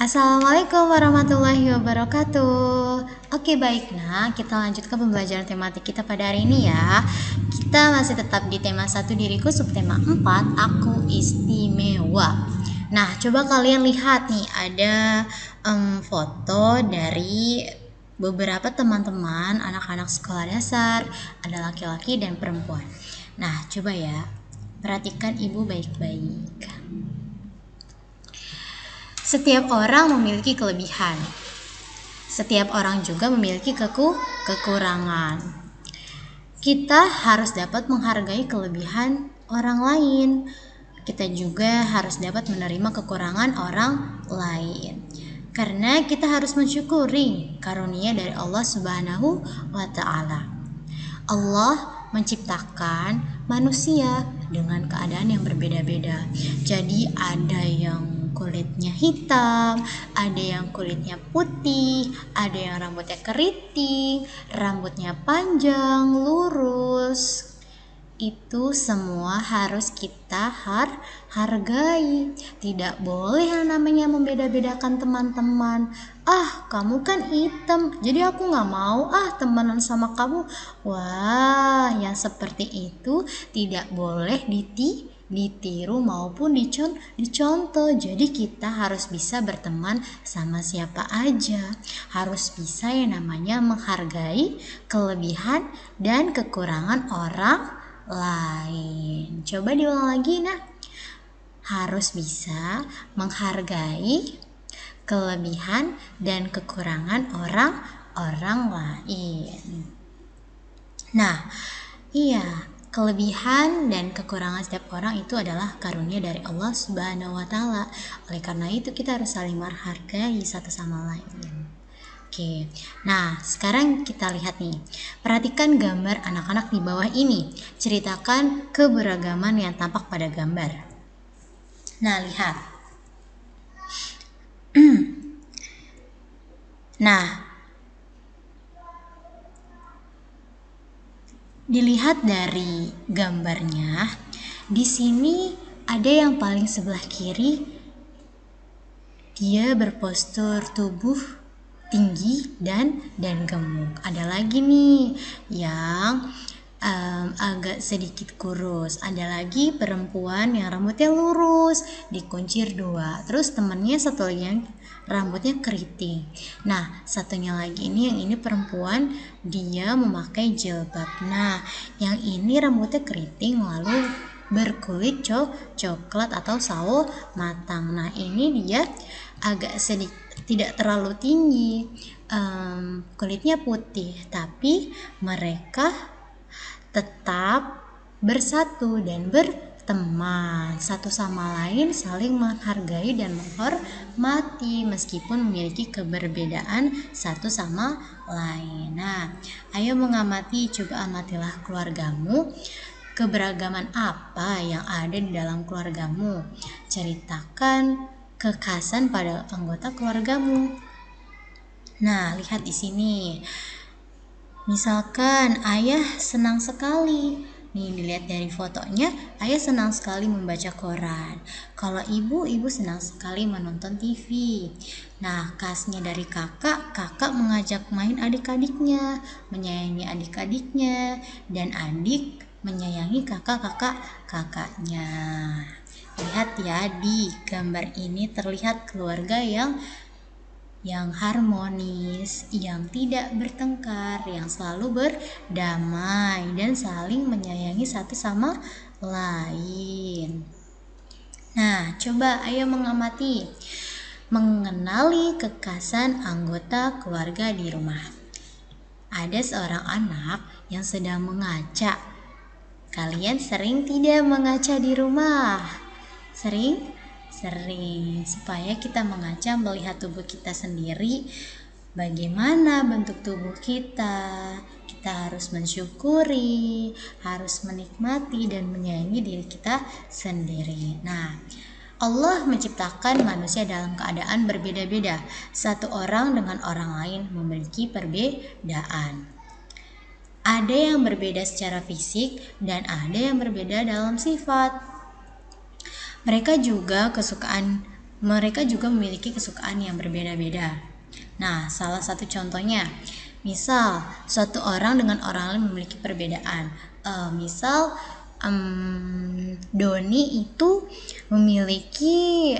Assalamualaikum warahmatullahi wabarakatuh. Oke baik, nah kita lanjut ke pembelajaran tematik kita pada hari ini ya. Kita masih tetap di tema 1 diriku, subtema 4 aku istimewa. Nah coba kalian lihat nih, ada foto dari beberapa teman-teman anak-anak sekolah dasar, ada laki-laki dan perempuan. Nah coba ya, perhatikan ibu baik-baik. Setiap orang memiliki kelebihan. Setiap orang juga memiliki kekurangan. Kita harus dapat menghargai kelebihan orang lain. Kita juga harus dapat menerima kekurangan orang lain. Karena kita harus mensyukuri karunia dari Allah Subhanahu wa Ta'ala. Allah menciptakan manusia dengan keadaan yang berbeda-beda. Jadi ada yang kulitnya hitam, ada yang kulitnya putih, ada yang rambutnya keriting, rambutnya panjang, lurus. Itu semua harus kita hargai. Tidak boleh yang namanya membeda-bedakan teman-teman. Kamu kan hitam, jadi aku gak mau temenan sama kamu. Wah, yang seperti itu tidak boleh ditiru maupun dicontoh. Jadi kita harus bisa berteman sama siapa aja. Harus bisa yang namanya menghargai kelebihan dan kekurangan orang lain. Coba diulang lagi, harus bisa menghargai kelebihan dan kekurangan orang lain. Nah, kelebihan dan kekurangan setiap orang itu adalah karunia dari Allah Subhanahu wa Ta'ala. Oleh karena itu kita harus saling menghargai satu sama lain. Oke, nah sekarang kita lihat nih. Perhatikan gambar anak-anak di bawah ini. Ceritakan keberagaman yang tampak pada gambar. Nah, lihat. Nah, dilihat dari gambarnya, di sini ada yang paling sebelah kiri, dia berpostur tubuh tinggi dan gemuk. Ada lagi nih yang agak sedikit kurus. Ada lagi perempuan yang rambutnya lurus, dikuncir 2. Terus temannya satu lagi yang rambutnya keriting. Nah, satunya lagi yang ini perempuan, dia memakai jilbab. Nah, yang ini rambutnya keriting lalu berkulit coklat atau sawo matang. Nah, ini dia agak sedikit tidak terlalu tinggi, kulitnya putih, tapi mereka tetap bersatu dan berteman, satu sama lain saling menghargai dan menghormati meskipun memiliki keberbedaan satu sama lain. Nah, ayo coba amatilah keluargamu. Keberagaman apa yang ada di dalam keluargamu? Ceritakan kekhasan pada anggota keluargamu. Nah, lihat di sini. Misalkan ayah senang sekali. Nih, dilihat dari fotonya, ayah senang sekali membaca koran. Kalau ibu senang sekali menonton TV. Nah, khasnya dari kakak mengajak main adik-adiknya, menyayangi adik-adiknya, dan adik menyayangi kakaknya. Lihat ya, di gambar ini terlihat keluarga yang harmonis, yang tidak bertengkar, yang selalu berdamai dan saling menyayangi satu sama lain. Nah, coba ayo mengenali kekhasan anggota keluarga di rumah. Ada seorang anak yang sedang mengaca. Kalian sering tidak mengaca di rumah? Sering, supaya kita mengaca melihat tubuh kita sendiri, bagaimana bentuk tubuh kita. Kita harus mensyukuri, harus menikmati dan menyayangi diri kita sendiri. Nah, Allah menciptakan manusia dalam keadaan berbeda-beda. Satu orang dengan orang lain memiliki perbedaan. Ada yang berbeda secara fisik dan ada yang berbeda dalam sifat. Mereka juga kesukaan mereka juga memiliki kesukaan yang berbeda-beda. Nah, salah satu contohnya, misal suatu orang dengan orang lain memiliki perbedaan. Misal Doni itu memiliki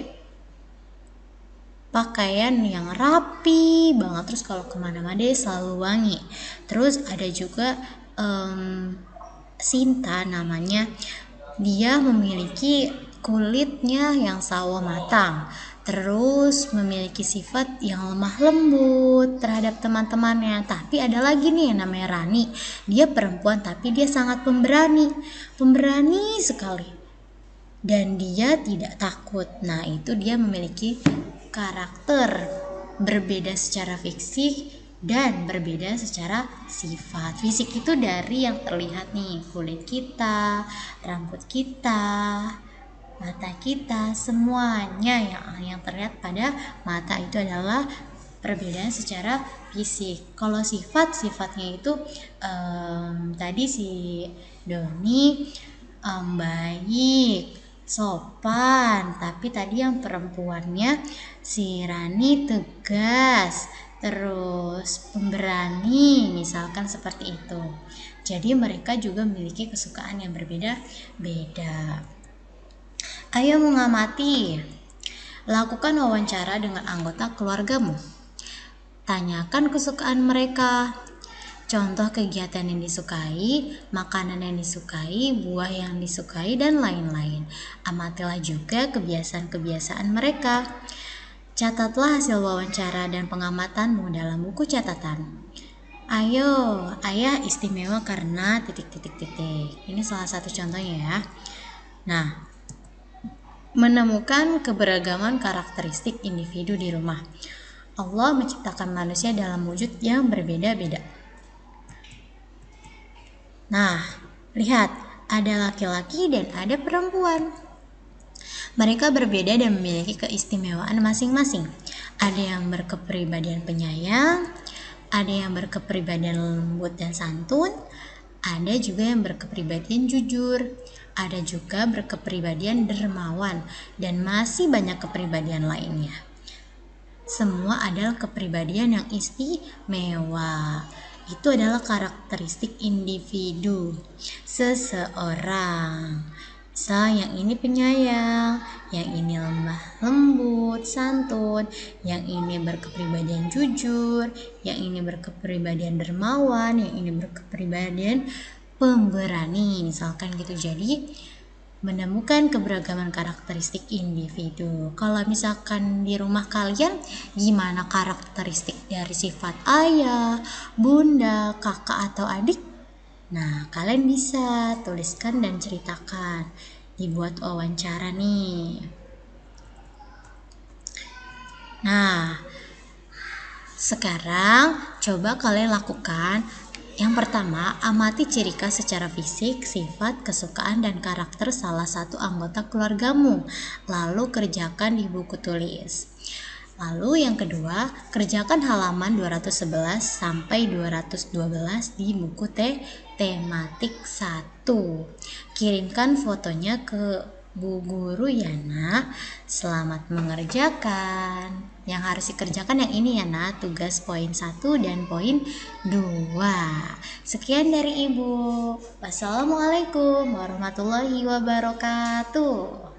pakaian yang rapi banget, terus kalau kemana-mana dia selalu wangi. Terus ada juga Sinta namanya, dia memiliki kulitnya yang sawo matang, terus memiliki sifat yang lemah lembut terhadap teman-temannya. Tapi ada lagi nih yang namanya Rani, dia perempuan tapi dia sangat pemberani sekali, dan dia tidak takut. Nah, itu dia memiliki karakter berbeda secara fisik dan berbeda secara sifat. Fisik itu dari yang terlihat nih, kulit kita, rambut kita, mata kita, semuanya yang terlihat pada mata itu adalah perbedaan secara fisik. Kalau sifatnya itu tadi si Doni baik, sopan, tapi tadi yang perempuannya si Rani tegas, terus pemberani, misalkan seperti itu. Jadi mereka juga memiliki kesukaan yang berbeda-beda. Ayo mengamati. Lakukan wawancara dengan anggota keluargamu. Tanyakan kesukaan mereka. Contoh kegiatan yang disukai, makanan yang disukai, buah yang disukai, dan lain-lain. Amatilah juga kebiasaan-kebiasaan mereka. Catatlah hasil wawancara dan pengamatanmu dalam buku catatan. Ayo, ayah istimewa karena titik-titik-titik. Ini salah satu contohnya ya. Nah, menemukan keberagaman karakteristik individu di rumah. Allah menciptakan manusia dalam wujud yang berbeda-beda. Nah, lihat, ada laki-laki dan ada perempuan. Mereka berbeda dan memiliki keistimewaan masing-masing. Ada yang berkepribadian penyayang, ada yang berkepribadian lembut dan santun, ada juga yang berkepribadian jujur, ada juga berkepribadian dermawan, dan masih banyak kepribadian lainnya. Semua adalah kepribadian yang istimewa. Itu adalah karakteristik individu seseorang. Misal yang ini penyayang, yang ini lemah lembut, santun, yang ini berkepribadian jujur, yang ini berkepribadian dermawan, yang ini berkepribadian pemberani, misalkan gitu. Jadi menemukan keberagaman karakteristik individu. Kalau misalkan di rumah kalian, gimana karakteristik dari sifat ayah, bunda, kakak atau adik? Nah, kalian bisa tuliskan dan ceritakan. Dibuat wawancara nih. Nah, sekarang coba kalian lakukan. Yang pertama, amati ciri khas secara fisik, sifat, kesukaan, dan karakter salah satu anggota keluargamu. Lalu kerjakan di buku tulis. Lalu yang kedua, kerjakan halaman 211 sampai 212 di buku tematik 1. Kirimkan fotonya ke Bu Guru Yana. Selamat mengerjakan. Yang harus dikerjakan yang ini ya nak, tugas poin 1 dan poin 2. Sekian dari Ibu. Wassalamualaikum warahmatullahi wabarakatuh.